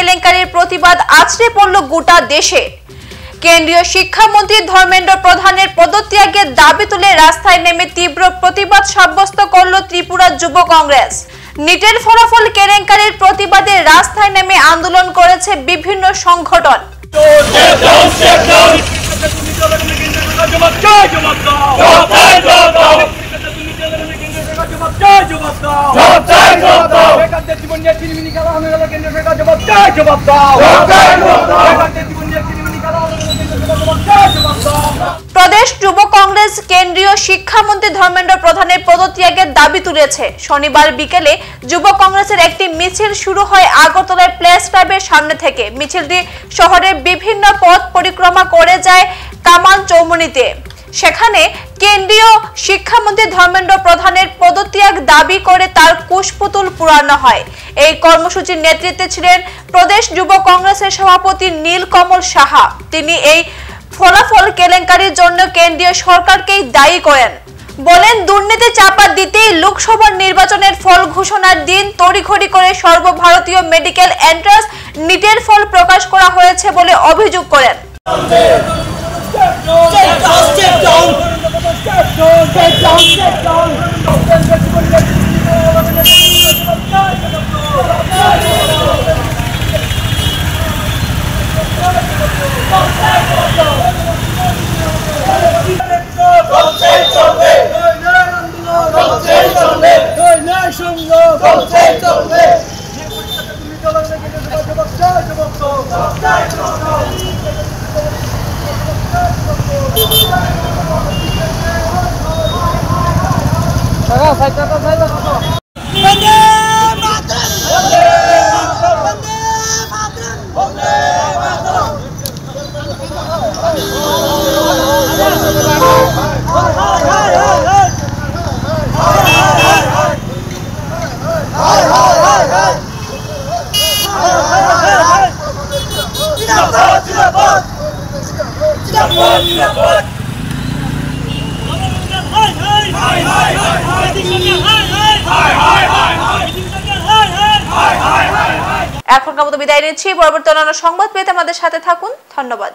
কেলেঙ্কারির প্রতিবাদ আছড়ে পড়ল গোটা দেশে। কেন্দ্রীয় শিক্ষামন্ত্রী ধর্মেন্দ্র প্রধানের পদত্যাগের দাবি তুলে রাস্তায় নেমে তীব্র প্রতিবাদ সাব্যস্ত করল ত্রিপুরা যুব কংগ্রেস। নিটের ফলাফল কেলেঙ্কারির প্রতিবাদে রাস্তায় নেমে আন্দোলন করেছে বিভিন্ন সংগঠন। প্রদেশ যুব কংগ্রেস কেন্দ্রীয় শিক্ষামন্ত্রী ধর্মেন্দ্র প্রধানের পদত্যাগের দাবি তুলেছে। শনিবার বিকেলে যুব কংগ্রেসের একটি মিছিল শুরু হয় আগরতলার প্লেস ক্লাবের সামনে থেকে। মিছিলটি শহরের বিভিন্ন পথ পরিক্রমা করে যায় কামান চৌমুহনীতে। সেখানে কেন্দ্রীয় শিক্ষামন্ত্রী ধর্মেন্দ্র প্রধানের পদত্যাগ দাবি করে তার কুশপুতুল পুরানো হয়। এই কর্মসূচির নেতৃত্বে ছিলেন প্রদেশ যুব কংগ্রেসের সভাপতি নীলকমল সাহা। তিনি এই ফলাফল কেলেঙ্কারির জন্য কেন্দ্রীয় সরকারকেই দায়ী করেন। বলেন, দুর্নীতি চাপা দিতেই লোকসভা নির্বাচনের ফল ঘোষণার দিন তড়িঘড়ি করে সর্বভারতীয় মেডিকেল এন্ট্রান্স নিটের ফল প্রকাশ করা হয়েছে বলে অভিযোগ করেন। এখনকার মতো বিদায় নিচ্ছি। পরবর্তী অন্যান্য সংবাদ পেতে আমাদের সাথে থাকুন। ধন্যবাদ।